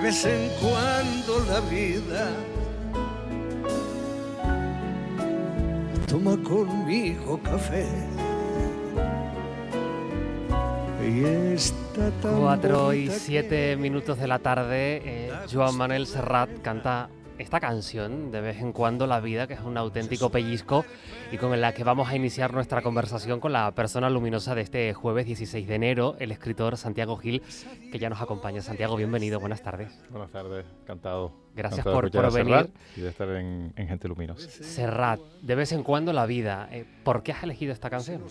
vez en cuando la vida toma conmigo café. Y está tan 4:07 de la tarde, Joan Manuel Serrat canta esta canción, De vez en cuando la vida, que es un auténtico pellizco y con la que vamos a iniciar nuestra conversación con la persona luminosa de este jueves 16 de enero, el escritor Santiago Gil, que ya nos acompaña. Santiago, bienvenido, buenas tardes. Buenas tardes, encantado. Gracias por venir. Y de estar en Gente Luminosa. Serrat, De vez en cuando la vida, ¿por qué has elegido esta canción?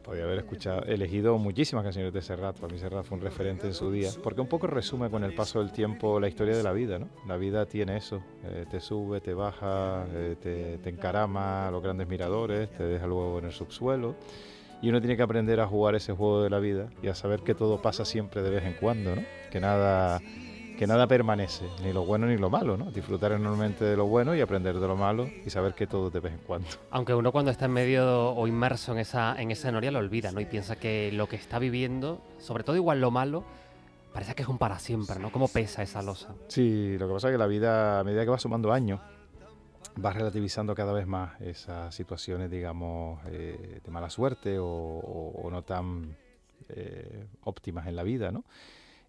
Podía haber elegido muchísimas canciones de Serrat. Para mí Serrat fue un referente en su día, porque un poco resume con el paso del tiempo la historia de la vida, ¿no? La vida tiene eso, te sube, te baja, te encarama a los grandes miradores, te deja luego en el subsuelo, y uno tiene que aprender a jugar ese juego de la vida y a saber que todo pasa siempre de vez en cuando, ¿no? Que nada permanece, ni lo bueno ni lo malo, ¿no? Disfrutar enormemente de lo bueno y aprender de lo malo y saber que todo de vez en cuando. Aunque uno cuando está en medio o inmerso en esa noria lo olvida, ¿no? Y piensa que lo que está viviendo, sobre todo igual lo malo, parece que es un para siempre, ¿no? ¿Cómo pesa esa losa? Sí, lo que pasa es que la vida, a medida que va sumando años, va relativizando cada vez más esas situaciones, digamos, de mala suerte o no tan óptimas en la vida, ¿no?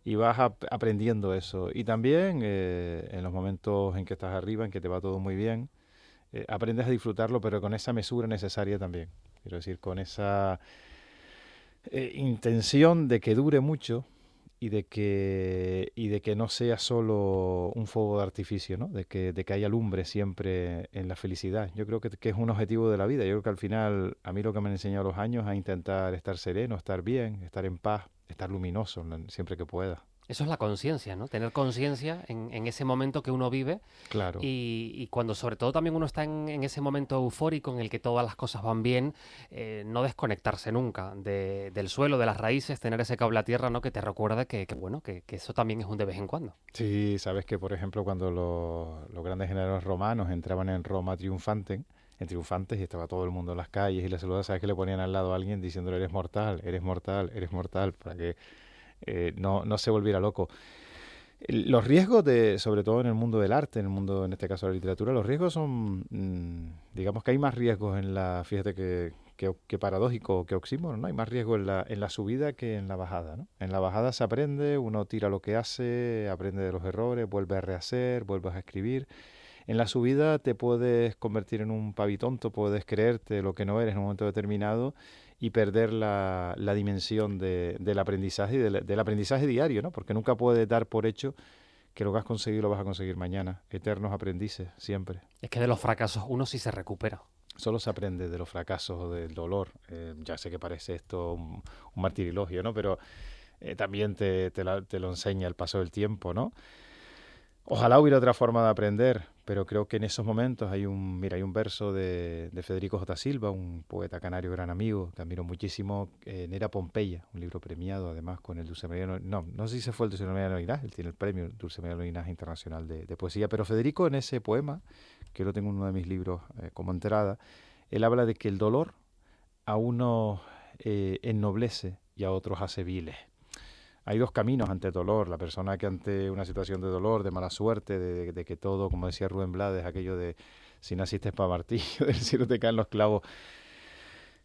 Y vas aprendiendo eso. Y también en los momentos en que estás arriba, en que te va todo muy bien, aprendes a disfrutarlo, pero con esa mesura necesaria también. Quiero decir, con esa intención de que dure mucho y de que no sea solo un fuego de artificio, ¿no? De que haya lumbre siempre en la felicidad. Yo creo que es un objetivo de la vida. Yo creo que al final, a mí lo que me han enseñado los años es a intentar estar sereno, estar bien, estar en paz, estar luminoso siempre que pueda. Eso es la conciencia, ¿no? Tener conciencia en ese momento que uno vive. Claro. Y cuando sobre todo también uno está en ese momento eufórico en el que todas las cosas van bien, no desconectarse nunca del suelo, de las raíces, tener ese cable a tierra, ¿no? Que te recuerda que eso también es un de vez en cuando. Sí, sabes que, por ejemplo, cuando los grandes generales romanos entraban en Roma triunfantes, y estaba todo el mundo en las calles y les saludaban, sabes que le ponían al lado a alguien diciéndole eres mortal, eres mortal, eres mortal, para que no se volviera loco. Los riesgos, sobre todo en el mundo del arte, en el mundo, en este caso de la literatura, los riesgos son, digamos que hay más riesgos fíjate que paradójico, que oxímoron, ¿no? Hay más riesgo en la subida que en la bajada, ¿no? En la bajada se aprende, uno tira lo que hace, aprende de los errores, vuelve a rehacer, vuelves a escribir. En la subida te puedes convertir en un pavitonto, puedes creerte lo que no eres en un momento determinado y perder la dimensión del aprendizaje y del aprendizaje diario, ¿no? Porque nunca puedes dar por hecho que lo que has conseguido lo vas a conseguir mañana. Eternos aprendices, siempre. Es que de los fracasos uno sí se recupera. Solo se aprende de los fracasos o del dolor. Ya sé que parece esto un martirilogio, ¿no? Pero también te lo enseña el paso del tiempo, ¿no? Ojalá hubiera otra forma de aprender, pero creo que en esos momentos hay un verso de Federico J. Silva, un poeta canario gran amigo, que admiro muchísimo, Nera Pompeya, un libro premiado además con el Dulce María no sé si se fue el Dulce María Noinaz, él tiene el premio Dulce María Noinaz Internacional de Poesía, pero Federico en ese poema, que lo tengo en uno de mis libros como entrada, él habla de que el dolor a unos ennoblece y a otros hace viles. Hay dos caminos ante el dolor. La persona que ante una situación de dolor, de mala suerte, de que todo, como decía Rubén Blades, aquello de si naciste para martillo, del cielo te caen los clavos,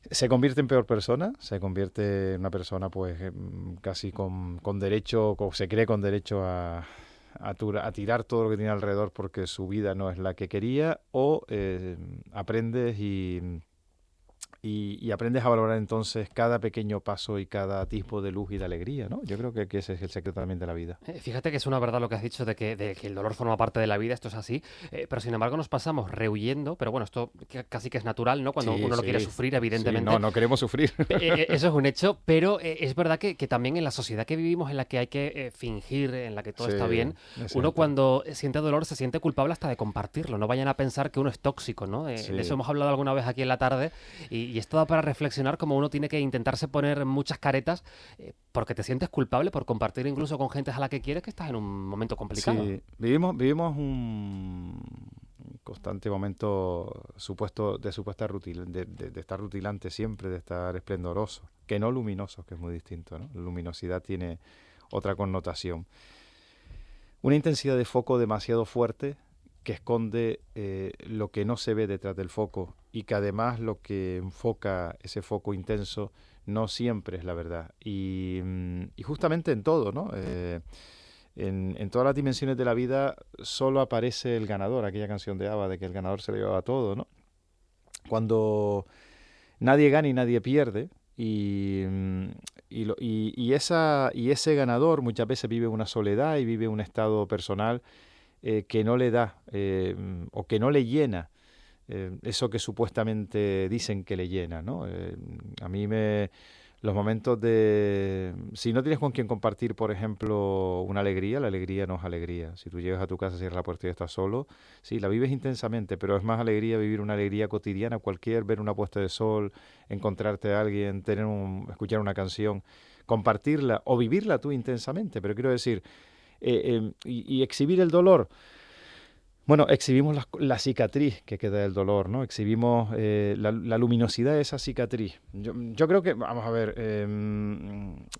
se convierte en peor persona, se convierte en una persona pues casi con derecho, o se cree con derecho a tirar todo lo que tiene alrededor porque su vida no es la que quería, o aprendes y aprendes a valorar entonces cada pequeño paso y cada atisbo de luz y de alegría, ¿no? Yo creo que ese es el secreto también de la vida. Fíjate que es una verdad lo que has dicho de que el dolor forma parte de la vida, esto es así, pero sin embargo nos pasamos rehuyendo, pero bueno, esto casi que es natural, ¿no? Cuando uno no quiere sufrir, evidentemente. Sí, no queremos sufrir. Eso es un hecho, pero es verdad que también en la sociedad que vivimos, en la que hay que fingir, en la que todo está bien, uno cuando siente dolor se siente culpable hasta de compartirlo. No vayan a pensar que uno es tóxico, ¿no? De eso hemos hablado alguna vez aquí en la tarde y esto da para reflexionar como uno tiene que intentarse poner muchas caretas porque te sientes culpable por compartir incluso con gente a la que quieres que estás en un momento complicado. Sí, vivimos un constante momento de estar rutilante siempre, de estar esplendoroso, que no luminoso, que es muy distinto, ¿no? La luminosidad tiene otra connotación. una intensidad de foco demasiado fuerte que esconde lo que no se ve detrás del foco y que además lo que enfoca ese foco intenso no siempre es la verdad. Y justamente en todo, ¿no? En todas las dimensiones de la vida solo aparece el ganador, aquella canción de ABBA de que el ganador se lo lleva todo, ¿no? Cuando nadie gana y nadie pierde, y ese ganador muchas veces vive una soledad y vive un estado personal que no le da o que no le llena eso que supuestamente dicen que le llena, ¿no? A mí los momentos de... Si no tienes con quien compartir, por ejemplo, una alegría, la alegría no es alegría. Si tú llegas a tu casa, cierras la puerta y estás solo, sí, la vives intensamente, pero es más alegría vivir una alegría cotidiana, ver una puesta de sol, encontrarte a alguien, escuchar una canción, compartirla o vivirla tú intensamente. Pero quiero decir, y exhibir el dolor. Bueno, exhibimos la cicatriz que queda del dolor, ¿no? Exhibimos la luminosidad de esa cicatriz. Yo creo que, vamos a ver,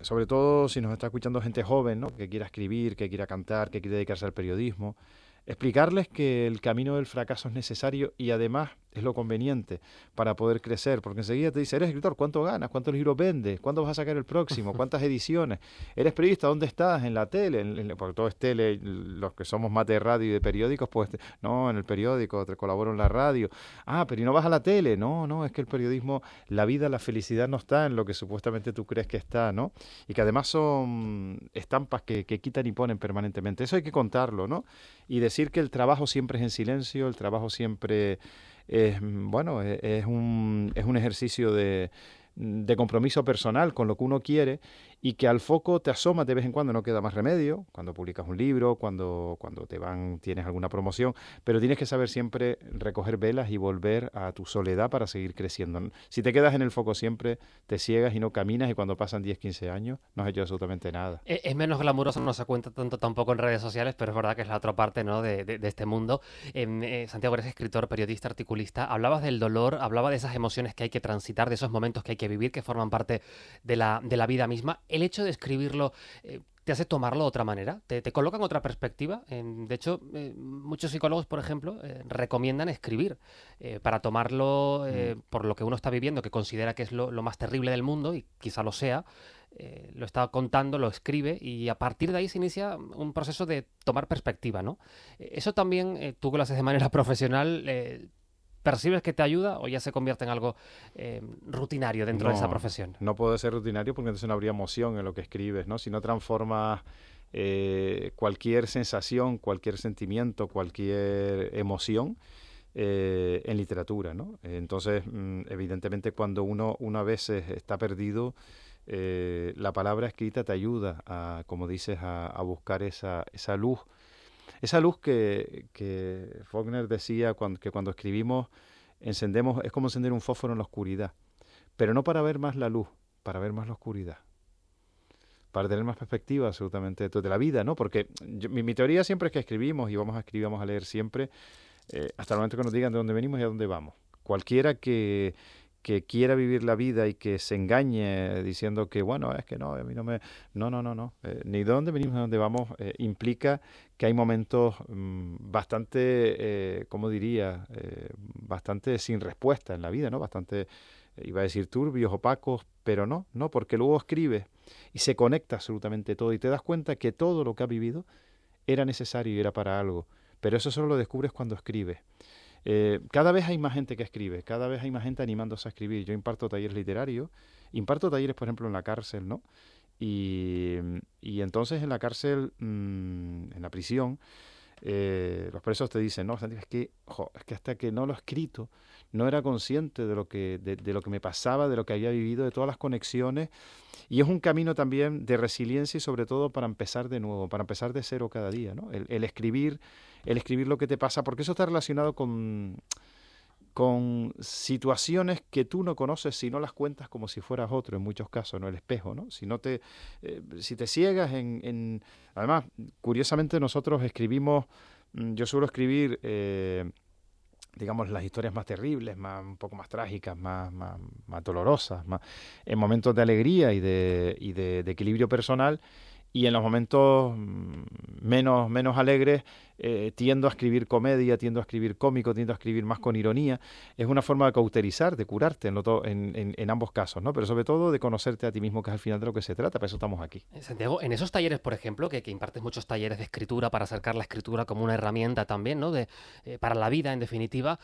sobre todo si nos está escuchando gente joven, ¿no? Que quiera escribir, que quiera cantar, que quiera dedicarse al periodismo, explicarles que el camino del fracaso es necesario y además es lo conveniente para poder crecer, porque enseguida te dice, eres escritor, ¿cuánto ganas? ¿Cuántos libros vendes? ¿Cuándo vas a sacar el próximo? ¿Cuántas ediciones? ¿Eres periodista? ¿Dónde estás? ¿En la tele? Porque todo es tele, los que somos más de radio y de periódicos, pues no, en el periódico, te colaboro en la radio. Ah, pero ¿y no vas a la tele? No, es que el periodismo, la vida, la felicidad no está en lo que supuestamente tú crees que está, ¿no? Y que además son estampas que quitan y ponen permanentemente. Eso hay que contarlo, ¿no? Y decir que el trabajo siempre es en silencio, el trabajo siempre es un ejercicio de compromiso personal con lo que uno quiere y que al foco te asomas de vez en cuando, no queda más remedio, cuando publicas un libro, cuando tienes alguna promoción, pero tienes que saber siempre recoger velas y volver a tu soledad para seguir creciendo. Si te quedas en el foco siempre, te ciegas y no caminas y cuando pasan 10, 15 años no has hecho absolutamente nada. Es menos glamuroso, no se cuenta tanto tampoco en redes sociales, pero es verdad que es la otra parte, ¿no? de este mundo. Santiago, eres escritor, periodista, articulista. Hablabas del dolor, hablaba de esas emociones que hay que transitar, de esos momentos que hay que vivir, que forman parte de la vida misma. El hecho de escribirlo te hace tomarlo de otra manera, te coloca en otra perspectiva. De hecho, muchos psicólogos, por ejemplo, recomiendan escribir para tomarlo por lo que uno está viviendo, que considera que es lo más terrible del mundo, y quizá lo sea. Lo está contando, lo escribe, y a partir de ahí se inicia un proceso de tomar perspectiva, ¿no? Eso también, tú que lo haces de manera profesional, ¿percibes que te ayuda o ya se convierte en algo rutinario dentro de esa profesión? No puede ser rutinario porque entonces no habría emoción en lo que escribes, ¿no? Si no transformas cualquier sensación, cualquier sentimiento, cualquier emoción en literatura, ¿no? Entonces, evidentemente, cuando uno a veces está perdido, la palabra escrita te ayuda a, como dices, a buscar esa luz. Esa luz que Faulkner decía que cuando escribimos encendemos, es como encender un fósforo en la oscuridad, pero no para ver más la luz, para ver más la oscuridad, para tener más perspectiva absolutamente de la vida, ¿no? Porque mi teoría siempre es que escribimos y vamos a escribir, vamos a leer siempre, hasta el momento que nos digan de dónde venimos y a dónde vamos. Cualquiera que quiera vivir la vida y que se engañe diciendo que, bueno, es que no, a mí no me... No. Ni de dónde venimos ni de dónde vamos implica que hay momentos bastante, ¿cómo diría? Bastante sin respuesta en la vida, ¿no? Bastante, iba a decir turbios, opacos, pero no, porque luego escribes y se conecta absolutamente todo y te das cuenta que todo lo que has vivido era necesario y era para algo. Pero eso solo lo descubres cuando escribes. Cada vez hay más gente que escribe, cada vez hay más gente animándose a escribir. Yo imparto talleres literarios, imparto talleres, por ejemplo, en la cárcel, ¿no? Y entonces en la cárcel, en la prisión, los presos te dicen, no, Santiago, es que hasta que no lo he escrito, no era consciente de lo que me pasaba, de lo que había vivido, de todas las conexiones. Y es un camino también de resiliencia y sobre todo para empezar de nuevo, para empezar de cero cada día, ¿no? El escribir lo que te pasa, porque eso está relacionado con situaciones que tú no conoces si no las cuentas como si fueras otro, en muchos casos, ¿no? El espejo, ¿no? Si te ciegas Además, curiosamente nosotros escribimos, yo suelo escribir, digamos, las historias más terribles, un poco más trágicas, más dolorosas, en momentos de alegría y de equilibrio personal. y en los momentos menos alegres tiendo a escribir comedia, tiendo a escribir cómico, tiendo a escribir más con ironía. Es una forma de cauterizar, de curarte en ambos casos, ¿no? Pero sobre todo de conocerte a ti mismo, que es al final de lo que se trata, para eso estamos aquí. Santiago, en esos talleres, por ejemplo, que impartes muchos talleres de escritura para acercar la escritura como una herramienta también, ¿no? Para la vida, en definitiva,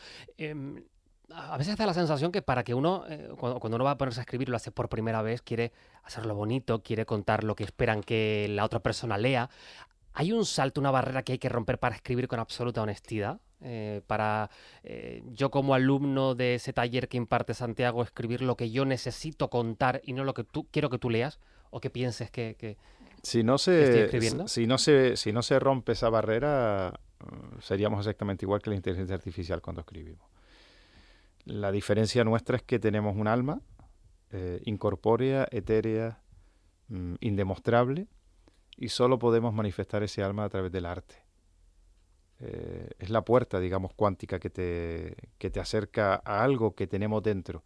a veces da la sensación que para que uno, cuando uno va a ponerse a escribir, lo hace por primera vez, quiere hacerlo bonito, quiere contar lo que esperan que la otra persona lea. ¿Hay un salto, una barrera que hay que romper para escribir con absoluta honestidad? Yo como alumno de ese taller que imparte Santiago, escribir lo que yo necesito contar y no lo que quiero que tú leas o que pienses que si no estoy escribiendo. Si no se rompe esa barrera, seríamos exactamente igual que la inteligencia artificial cuando escribimos. La diferencia nuestra es que tenemos un alma incorpórea, etérea, indemostrable, y solo podemos manifestar ese alma a través del arte. Es la puerta, digamos, cuántica que te acerca a algo que tenemos dentro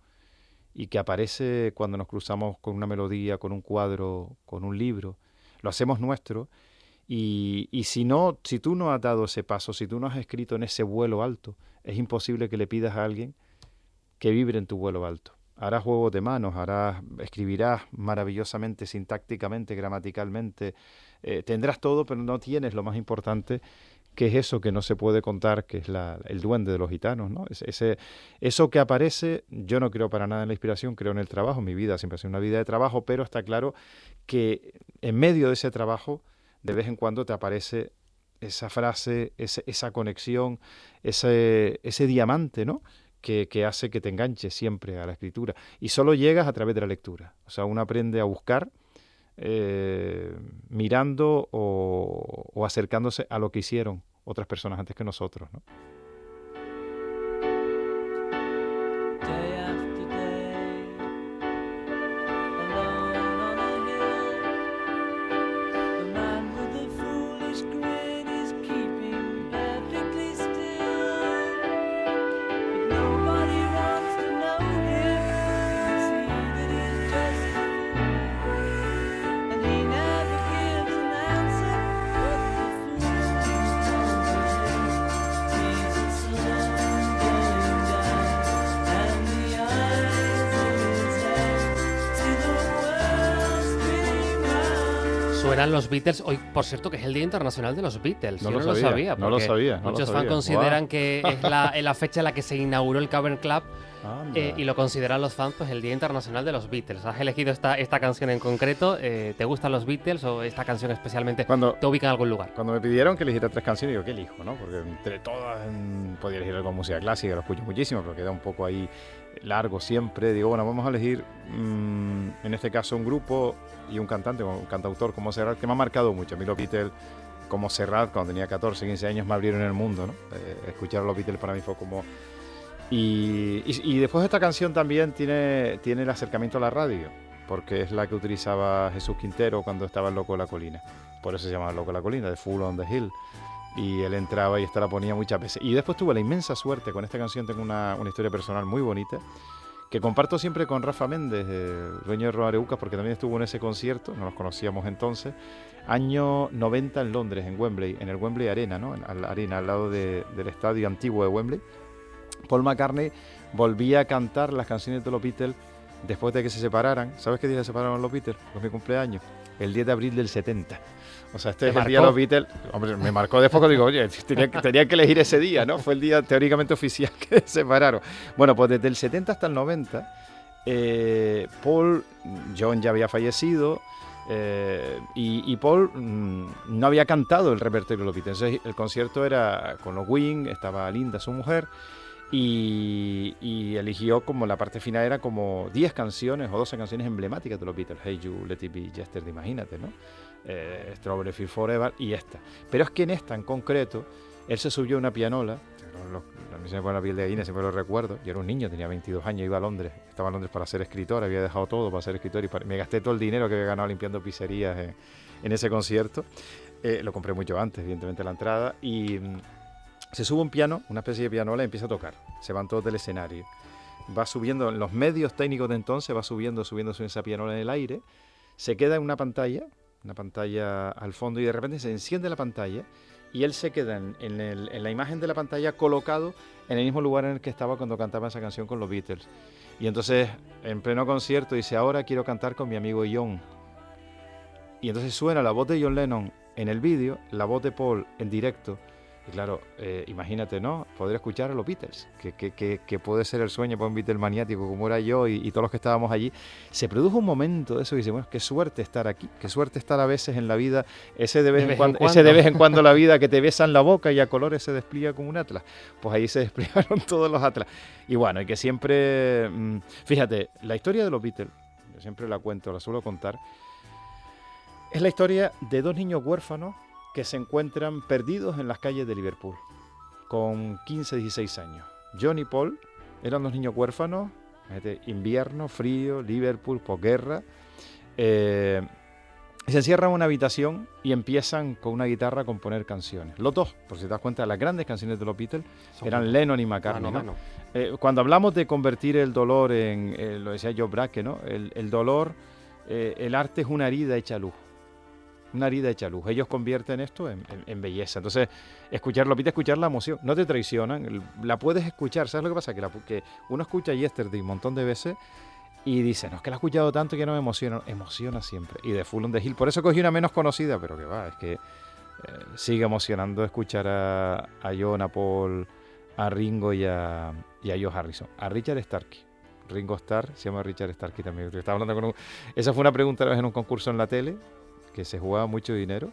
y que aparece cuando nos cruzamos con una melodía, con un cuadro, con un libro. Lo hacemos nuestro y si tú no has dado ese paso, si tú no has escrito en ese vuelo alto, es imposible que le pidas a alguien que vibre en tu vuelo alto. Harás juegos de manos, escribirás maravillosamente, sintácticamente, gramaticalmente, tendrás todo, pero no tienes lo más importante, que es eso que no se puede contar, que es el duende de los gitanos, ¿no? Eso que aparece, yo no creo para nada en la inspiración, creo en el trabajo. Mi vida siempre ha sido una vida de trabajo, pero está claro que en medio de ese trabajo, de vez en cuando te aparece esa frase, esa conexión, ese diamante, ¿no?, que hace que te enganches siempre a la escritura. Y solo llegas a través de la lectura. O sea, uno aprende a buscar mirando o acercándose a lo que hicieron otras personas antes que nosotros, ¿no? Suenan los Beatles hoy, por cierto, que es el Día Internacional de los Beatles. Yo no lo sabía. No lo sabía. Muchos fans consideran que es la fecha en la que se inauguró el Cavern Club y lo consideran los fans pues el Día Internacional de los Beatles. ¿Has elegido esta canción en concreto? ¿Te gustan los Beatles o esta canción especialmente te ubica en algún lugar? Cuando me pidieron que eligiera 3 canciones, digo, ¿qué elijo, no? Porque entre todas podía elegir algo de música clásica, lo escucho muchísimo, pero queda un poco ahí largo siempre. Digo, bueno, vamos a elegir en este caso un grupo y un cantante, un cantautor como Serrat, que me ha marcado mucho. A mí los Beatles, como Serrat, cuando tenía 14, 15 años, me abrieron el mundo, ¿no? Escuchar a los Beatles para mí fue como... Y después esta canción también tiene el acercamiento a la radio, porque es la que utilizaba Jesús Quintero cuando estaba en Loco de la Colina. Por eso se llama Loco de la Colina, de Fool on the Hill. Y él entraba y esta la ponía muchas veces. Y después tuve la inmensa suerte, con esta canción tengo una historia personal muy bonita, que comparto siempre con Rafa Méndez, dueño de Romareucas, porque también estuvo en ese concierto, no nos conocíamos entonces, año 90 en Londres, en Wembley, en el Wembley Arena, ¿no? Al lado del estadio antiguo de Wembley. Paul McCartney volvía a cantar las canciones de los Beatles después de que se separaran. ¿Sabes qué día se separaron los Beatles? Pues mi cumpleaños, el 10 de abril del 70. O sea, este es el día de los Beatles. Hombre, me marcó después cuando digo, oye, tenía que elegir ese día, ¿no? Fue el día teóricamente oficial que se separaron. Bueno, pues desde el 70 hasta el 90, John ya había fallecido, y Paul no había cantado el repertorio de los Beatles. Entonces, el concierto era con los Wings, estaba Linda, su mujer, y eligió como la parte final, era como 10 canciones o 12 canciones emblemáticas de los Beatles. Hey You, Let It Be, Yesterday, imagínate, ¿no? Strawberry Fields Forever y esta. Pero es que en esta en concreto, él se subió a una pianola. A mí se me pone la piel de gallina, siempre lo recuerdo. Yo era un niño, tenía 22 años, iba a Londres. Estaba en Londres para ser escritor, había dejado todo para ser escritor y me gasté todo el dinero que había ganado limpiando pizzerías en ese concierto. Lo compré mucho antes, evidentemente, la entrada. Y se sube un piano, una especie de pianola, y empieza a tocar. Se van todos del escenario. Va subiendo, en los medios técnicos de entonces, va subiendo esa pianola en el aire. Se queda en una pantalla una pantalla al fondo, y de repente se enciende la pantalla y él se queda en la imagen de la pantalla colocado en el mismo lugar en el que estaba cuando cantaba esa canción con los Beatles. Y entonces, en pleno concierto, dice, ahora quiero cantar con mi amigo John. Y entonces suena la voz de John Lennon en el vídeo, la voz de Paul en directo. Y claro, imagínate, ¿no? Poder escuchar a los Beatles, que puede ser el sueño para un Beatle maniático como era yo y todos los que estábamos allí. Se produjo un momento de eso y dice, bueno, qué suerte estar aquí, qué suerte estar a veces en la vida, ese de vez en cuando la vida que te besa en la boca y a colores se despliega como un atlas. Pues ahí se desplegaron todos los atlas. Y bueno, y que siempre, fíjate, la historia de los Beatles, yo siempre la cuento, la suelo contar, es la historia de dos niños huérfanos que se encuentran perdidos en las calles de Liverpool, con 15, 16 años. John y Paul eran dos niños huérfanos, invierno, frío, Liverpool, posguerra, se encierran en una habitación y empiezan con una guitarra a componer canciones. Los dos, por si te das cuenta, las grandes canciones de los Beatles eran Lennon y McCartney. ¿no? Cuando hablamos de convertir el dolor en, lo decía Joe Braque, ¿no? El dolor, el arte es una herida hecha luz. Una herida hecha luz. Ellos convierten esto en belleza. Entonces, escucharlo, pide escuchar la emoción. No te traicionan, la puedes escuchar. ¿Sabes lo que pasa? Que uno escucha Yesterday un montón de veces y dice, no, es que la he escuchado tanto que no me emociona. Emociona siempre. Y de Full on the Hill. Por eso cogí una menos conocida, pero que va, es que sigue emocionando escuchar a John, a Paul, a Ringo y a George Harrison. A Richard Starkey. Ringo Starr, se llama Richard Starkey también. Estaba hablando con esa fue una pregunta una vez en un concurso en la tele, que se jugaba mucho dinero,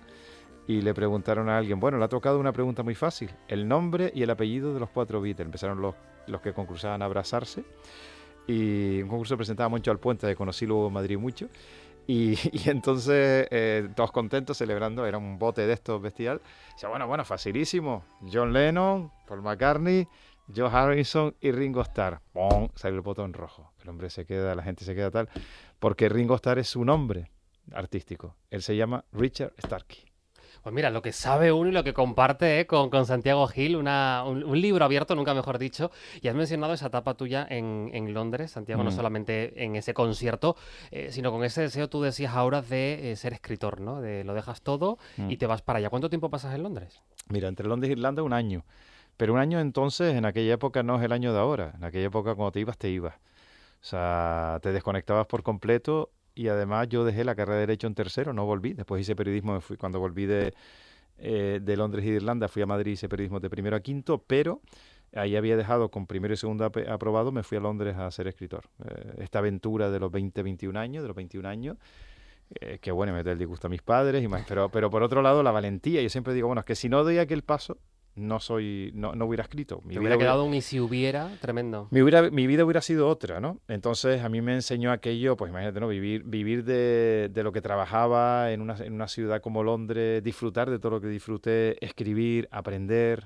y le preguntaron a alguien, bueno, le ha tocado una pregunta muy fácil, el nombre y el apellido de los 4 Beatles. Empezaron los que concursaban a abrazarse, y un concurso presentaba mucho al Puente, que conocí luego en Madrid mucho, y entonces todos contentos, celebrando, era un bote de estos bestial. Dice, bueno, facilísimo, John Lennon, Paul McCartney, George Harrison y Ringo Starr. ¡Pum! Sale el botón rojo. El hombre se queda, la gente se queda tal, porque Ringo Starr es su nombre artístico. Él se llama Richard Starkey. Pues mira, lo que sabe uno y lo que comparte con Santiago Gil, un libro abierto, nunca mejor dicho. Y has mencionado esa etapa tuya en Londres, Santiago, no solamente en ese concierto, sino con ese deseo, tú decías ahora, de ser escritor, ¿no? De lo dejas todo y te vas para allá. ¿Cuánto tiempo pasas en Londres? Mira, entre Londres e Irlanda 1 año. Pero 1 año entonces, en aquella época no es el año de ahora. En aquella época cuando te ibas, te ibas. O sea, te desconectabas por completo. Y además yo dejé la carrera de Derecho en tercero, no volví. Después hice periodismo, cuando volví de Londres y de Irlanda, fui a Madrid y hice periodismo de primero a quinto, pero ahí había dejado con primero y segundo aprobado, me fui a Londres a ser escritor. Esta aventura de los 21 años, que bueno, me mete el disgusto a mis padres, pero por otro lado la valentía. Yo siempre digo, bueno, es que si no doy aquel paso, no hubiera escrito. Me hubiera quedado un y si hubiera tremendo. Mi vida hubiera sido otra, ¿no? Entonces a mí me enseñó aquello, pues imagínate, ¿no? Vivir de lo que trabajaba en una ciudad como Londres, disfrutar de todo lo que disfruté, escribir, aprender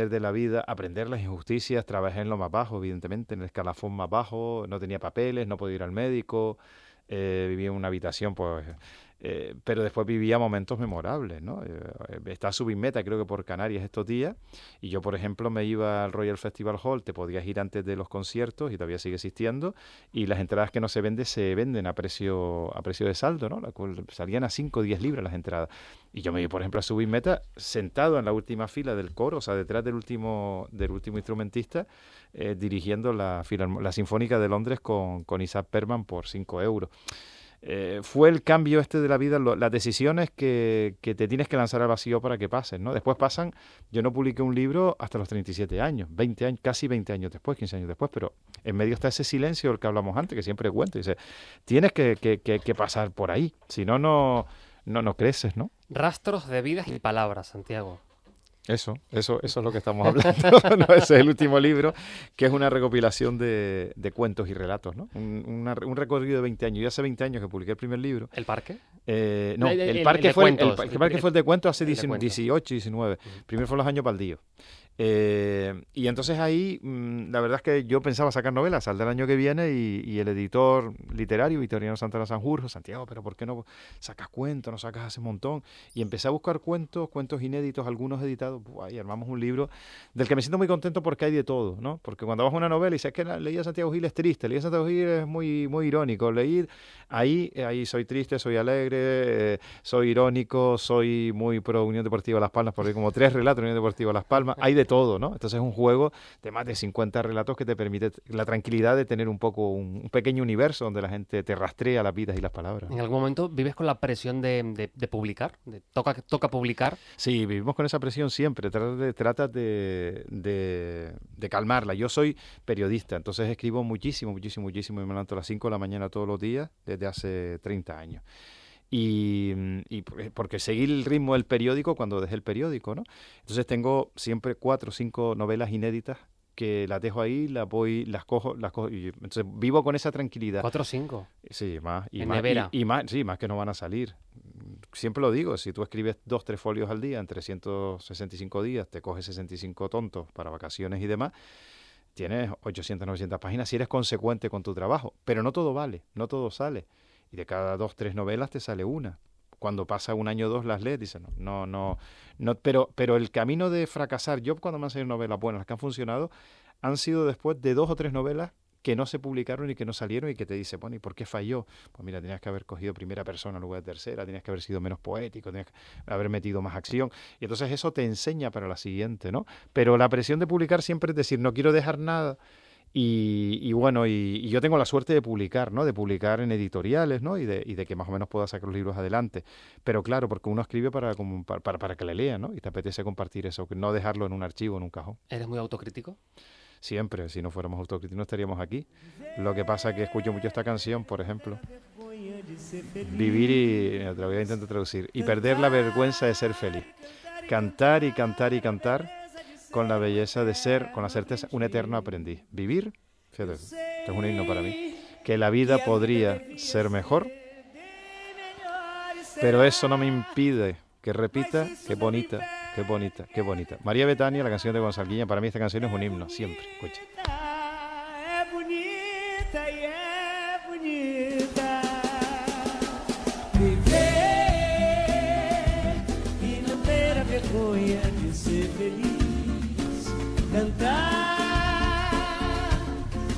de la vida, aprender las injusticias. Trabajé en lo más bajo, evidentemente, en el escalafón más bajo, no tenía papeles, no podía ir al médico, vivía en una habitación, pues... pero después vivía momentos memorables, ¿no? Está Subimeta, creo que por Canarias estos días, y yo, por ejemplo, me iba al Royal Festival Hall. Te podías ir antes de los conciertos, y todavía sigue existiendo, y las entradas que no se venden a precio de saldo, ¿no? Salían a 5 o 10 libras las entradas. Y yo me iba, por ejemplo, a Subimeta sentado en la última fila del coro, o sea, detrás del último instrumentista, dirigiendo la Sinfónica de Londres con Isaac Perman por 5 euros. Fue el cambio de la vida, las decisiones que te tienes que lanzar al vacío para que pasen, ¿no? Después pasan, yo no publiqué un libro hasta los 37 años, 20 años, casi 20 años después, 15 años después, pero en medio está ese silencio del que hablamos antes, que siempre cuento, dice, tienes que pasar por ahí, si no creces, ¿no? Rastros de vidas y palabras, Santiago. Eso es lo que estamos hablando. ¿No? Ese es el último libro, que es una recopilación de cuentos y relatos, ¿no? Un recorrido de 20 años. Yo hace 20 años que publiqué el primer libro. ¿El Parque? No, el Parque fue el de cuentos hace 18, 19. Primero fue Los años baldíos. Y entonces ahí, la verdad es que yo pensaba sacar novelas, saldrá el año que viene y el editor literario, Victoriano Santana Sanjurjo, Santiago, pero ¿por qué no sacas cuentos, no sacas hace un montón? Y empecé a buscar cuentos inéditos, algunos editados, y armamos un libro del que me siento muy contento porque hay de todo, ¿no? Porque cuando vas a una novela y dices que leí a Santiago Gil es triste, leí a Santiago Gil es muy, muy irónico, leí ahí soy triste, soy alegre, soy irónico, soy muy pro Unión Deportiva Las Palmas, porque hay como 3 relatos de Unión Deportiva Las Palmas, hay de todo, ¿no? Entonces es un juego de más de 50 relatos que te permite la tranquilidad de tener un poco un pequeño universo donde la gente te rastrea las vidas y las palabras. ¿En algún momento vives con la presión de publicar? ¿Toca publicar? Sí, vivimos con esa presión siempre. Tratas de calmarla. Yo soy periodista, entonces escribo muchísimo y me levanto a las 5 de la mañana todos los días desde hace 30 años. Y porque seguí el ritmo del periódico cuando dejé el periódico, ¿no? Entonces tengo siempre 4 o 5 novelas inéditas que las dejo ahí, las cojo, y entonces vivo con esa tranquilidad. 4 o 5. Sí, más. En nevera. Y más, sí, más que no van a salir. Siempre lo digo, si tú escribes 2-3 folios al día en 365 días, te coges 65 tontos para vacaciones y demás, tienes 800-900 páginas si eres consecuente con tu trabajo. Pero no todo vale, no todo sale. Y de cada 2-3 novelas te sale una. Cuando pasa 1 año o 2 las lees, dices, no, pero el camino de fracasar, yo cuando me han salido novelas buenas, las que han funcionado, han sido después de 2 o 3 novelas que no se publicaron y que no salieron y que te dice, bueno, ¿y por qué falló? Pues mira, tenías que haber cogido primera persona en lugar de tercera, tenías que haber sido menos poético, tenías que haber metido más acción. Y entonces eso te enseña para la siguiente, ¿no? Pero la presión de publicar siempre es decir, no quiero dejar nada. Y bueno, y yo tengo la suerte de publicar, ¿no? De publicar en editoriales, ¿no? Y de que más o menos pueda sacar los libros adelante. Pero claro, porque uno escribe para que le lean, ¿no? Y te apetece compartir eso, no dejarlo en un archivo, en un cajón. ¿Eres muy autocrítico? Siempre, si no fuéramos autocríticos no estaríamos aquí. Lo que pasa es que escucho mucho esta canción, por ejemplo. Vivir y... te la voy a intentar traducir. Y perder la vergüenza de ser feliz. Cantar y cantar y cantar con la belleza de ser, con la certeza, un eterno aprendiz. Vivir, fíjate, esto es un himno para mí, que la vida podría ser mejor, pero eso no me impide que repita, qué bonita, qué bonita, qué bonita. María Betania, la canción de Gonzalguiña, para mí esta canción es un himno, siempre, escucha. É bonita e é bonita viver e não ter a vergonha de ser feliz. Cantar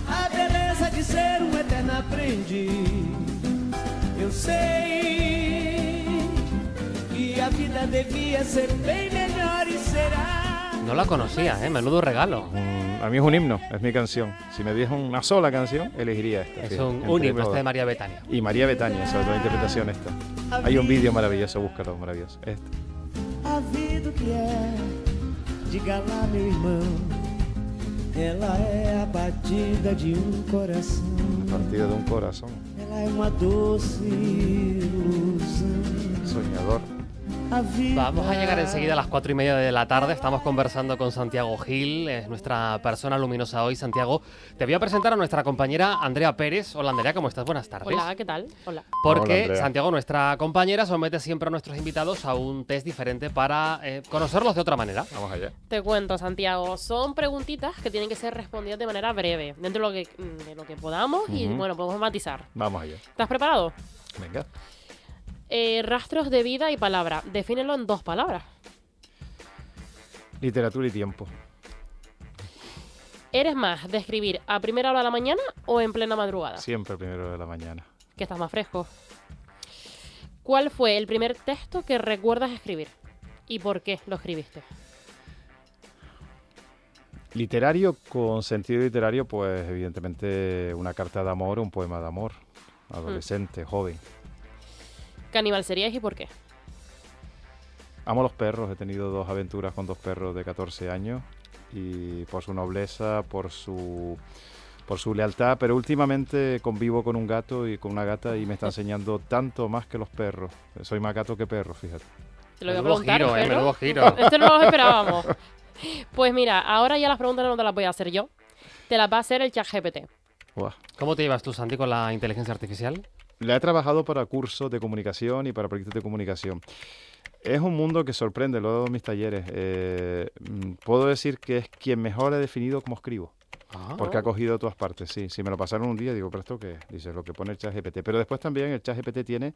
a beleza de ser eterno aprendiz. Eu sei que a vida devia ser bem melhor e será. No la conocía, menudo regalo. A mí es un himno, es mi canción. Si me diera una sola canción, elegiría esta. Es un himno, esta de María Betania. Y María Betania, esa es la interpretación esta. Hay un vídeo maravilloso, búscalo, maravilloso. A vida que é, diga lá meu irmão, ela é a batida de coração. A batida de un corazón. Ela é uma doce ilusão. Soñador. Vamos a llegar enseguida a las 4:30 de la tarde. Estamos conversando con Santiago Gil, es nuestra persona luminosa hoy. Santiago, te voy a presentar a nuestra compañera Andrea Pérez. Hola Andrea, ¿cómo estás? Buenas tardes. Hola, ¿qué tal? Hola. Porque Hola, Santiago, nuestra compañera, somete siempre a nuestros invitados a un test diferente para conocerlos de otra manera. Vamos allá. Te cuento, Santiago. Son preguntitas que tienen que ser respondidas de manera breve, dentro de lo que podamos y, bueno, podemos matizar. Vamos allá. ¿Estás preparado? Venga. Rastros de vida y palabra. Defínelo en 2 palabras. Literatura y tiempo. ¿Eres más de escribir a primera hora de la mañana o en plena madrugada? Siempre primero de la mañana. Que estás más fresco. ¿Cuál fue el primer texto que recuerdas escribir? ¿Y por qué lo escribiste? Literario, con sentido literario, pues evidentemente una carta de amor, un poema de amor. Adolescente, joven. ¿Qué animal serías y por qué? Amo los perros, he tenido 2 aventuras con 2 perros de 14 años y por su nobleza, por su lealtad, pero últimamente convivo con un gato y con una gata y me está enseñando tanto más que los perros. Soy más gato que perro, fíjate. Te lo voy a preguntar, giro, pero menudo giro. Esto no lo esperábamos. Pues mira, ahora ya las preguntas no te las voy a hacer yo, te las va a hacer el ChatGPT. Uah. ¿Cómo te llevas tú, Santi, con la inteligencia artificial? La he trabajado para cursos de comunicación y para proyectos de comunicación. Es un mundo que sorprende, lo he dado en mis talleres. Puedo decir que es quien mejor he definido cómo escribo. Porque ha cogido de todas partes, sí. Si me lo pasaron un día, digo, ¿pero esto qué es? Dice, lo que pone el ChatGPT. Pero después también el ChatGPT tiene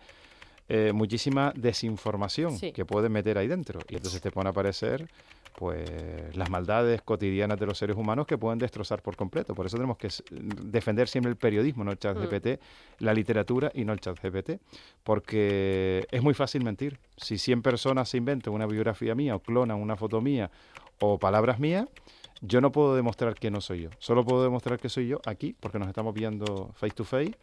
muchísima desinformación que puedes meter ahí dentro. Y entonces te pone a aparecer pues las maldades cotidianas de los seres humanos que pueden destrozar por completo. Por eso tenemos que defender siempre el periodismo, no el ChatGPT, la literatura y no el ChatGPT. Porque es muy fácil mentir. Si 100 personas se inventan una biografía mía o clonan una foto mía o palabras mías, yo no puedo demostrar que no soy yo. Solo puedo demostrar que soy yo aquí, porque nos estamos viendo face to face,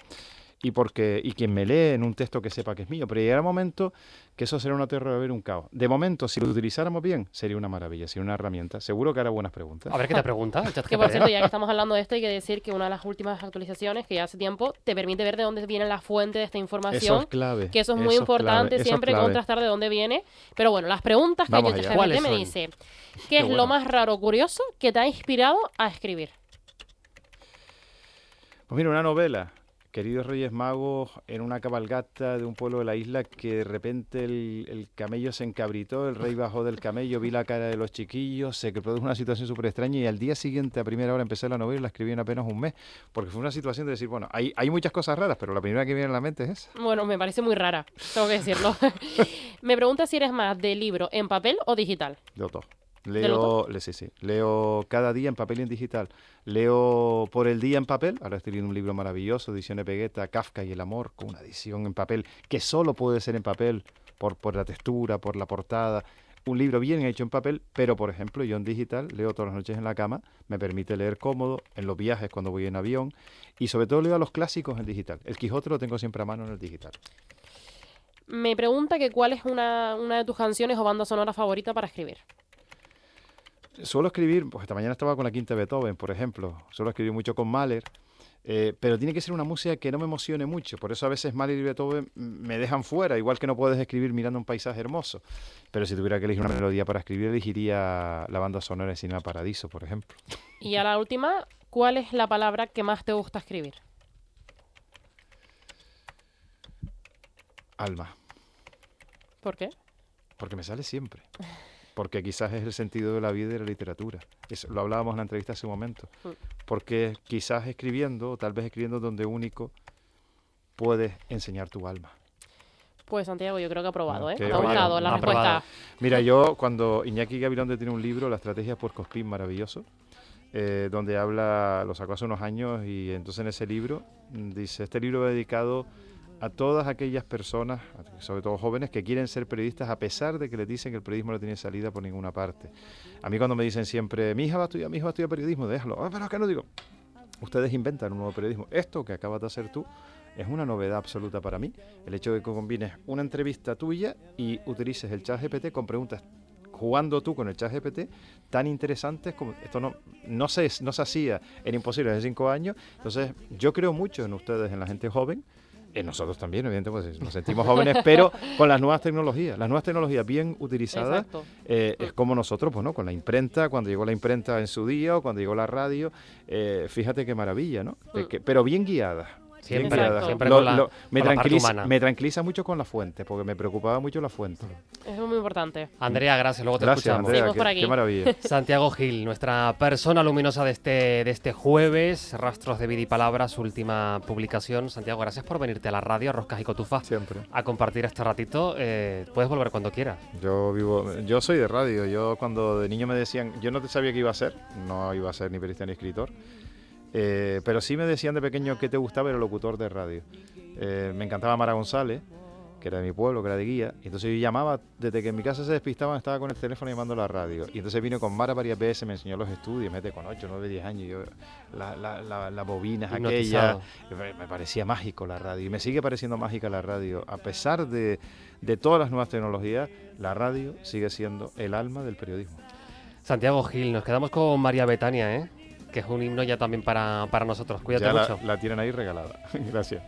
y quien me lee en un texto que sepa que es mío. Pero llegará un momento que eso será una tierra de ver un caos. De momento, si lo utilizáramos bien, sería una maravilla, sería una herramienta. Seguro que hará buenas preguntas. A ver qué te pregunta. Que por cierto, ya que estamos hablando de esto, hay que decir que una de las últimas actualizaciones, que ya hace tiempo, te permite ver de dónde viene la fuente de esta información. Eso es clave. Que eso es muy importante, siempre contrastar de dónde viene. Pero bueno, las preguntas que Vamos yo allá. te me dice, ¿qué es lo más raro o curioso que te ha inspirado a escribir? Pues mira, una novela. Queridos Reyes Magos, en una cabalgata de un pueblo de la isla, que de repente el camello se encabritó, el rey bajó del camello, vi la cara de los chiquillos, se produjo una situación súper extraña y al día siguiente, a primera hora, empecé la novela y la escribí en apenas un mes, porque fue una situación de decir, bueno, hay muchas cosas raras, pero la primera que viene a la mente es esa. Bueno, me parece muy rara, tengo que decirlo. Me pregunta si eres más de libro en papel o digital. De todo. Leo cada día en papel y en digital. Leo por el día en papel. Ahora estoy leyendo un libro maravilloso, edición Pegueta, Kafka y el amor, con una edición en papel que solo puede ser en papel por la textura, por la portada. Un libro bien hecho en papel, pero por ejemplo yo en digital leo todas las noches en la cama, me permite leer cómodo, en los viajes cuando voy en avión y sobre todo leo a los clásicos en digital. El Quijote lo tengo siempre a mano en el digital. Me pregunta que cuál es una de tus canciones o banda sonora favorita para escribir. Suelo escribir, pues esta mañana estaba con la Quinta de Beethoven, por ejemplo. Suelo escribir mucho con Mahler, pero tiene que ser una música que no me emocione mucho. Por eso a veces Mahler y Beethoven me dejan fuera, igual que no puedes escribir mirando un paisaje hermoso. Pero si tuviera que elegir una melodía para escribir, elegiría la banda sonora de Cinema Paradiso, por ejemplo. Y a la última, ¿cuál es la palabra que más te gusta escribir? Alma. ¿Por qué? Porque me sale siempre. Porque quizás es el sentido de la vida y de la literatura. Eso, lo hablábamos en la entrevista hace un momento. Porque quizás escribiendo, o tal vez escribiendo donde único, puedes enseñar tu alma. Pues Santiago, yo creo que ha aprobado, ¿eh? Que Me ha gustado la respuesta. Mira, yo cuando Iñaki Gabilondo tiene un libro, La estrategia por Cospín, maravilloso, donde habla, lo sacó hace unos años, y entonces en ese libro dice, este libro es dedicado a todas aquellas personas, sobre todo jóvenes, que quieren ser periodistas a pesar de que les dicen que el periodismo no tiene salida por ninguna parte. A mí cuando me dicen siempre, mi hija va a estudiar periodismo, déjalo. Pero es que no digo, ustedes inventan un nuevo periodismo. Esto que acabas de hacer tú es una novedad absoluta para mí. El hecho de que combines una entrevista tuya y utilices el ChatGPT con preguntas jugando tú con el ChatGPT tan interesantes como esto no se hacía, era imposible hace 5 años. Entonces yo creo mucho en ustedes, en la gente joven. Nosotros también, evidentemente, pues nos sentimos jóvenes, pero con las nuevas tecnologías. Las nuevas tecnologías bien utilizadas es como nosotros, pues, ¿no? Con la imprenta, cuando llegó la imprenta en su día o cuando llegó la radio, fíjate qué maravilla, ¿no? Pero bien guiadas. Siempre con la parte humana. Me tranquiliza mucho con la fuente, porque me preocupaba mucho la fuente. Es muy importante. Andrea, gracias, luego te escuchamos. escuchamos. Andrea, qué maravilla. Santiago Gil, nuestra persona luminosa de este jueves, Rastros de Vida y Palabra, su última publicación. Santiago, gracias por venirte a la radio, a Roscas y Cotufa, siempre, a compartir este ratito. Puedes volver cuando quieras. Yo soy de radio. Yo cuando de niño me decían, yo no sabía qué iba a ser, no iba a ser ni periodista ni escritor. Pero sí me decían de pequeño que te gustaba, era locutor de radio. Me encantaba Mara González, que era de mi pueblo, que era de Guía, y entonces yo llamaba, desde que en mi casa se despistaban, estaba con el teléfono llamando a la radio, y entonces vino con Mara varias veces, me enseñó los estudios, mete con 8, 9, 10 años, yo, la bobina aquella, me parecía mágico la radio, y me sigue pareciendo mágica la radio, a pesar de todas las nuevas tecnologías, la radio sigue siendo el alma del periodismo. Santiago Gil, nos quedamos con María Betania, que es un himno ya también para nosotros. Cuídate mucho. La tienen ahí regalada. Gracias.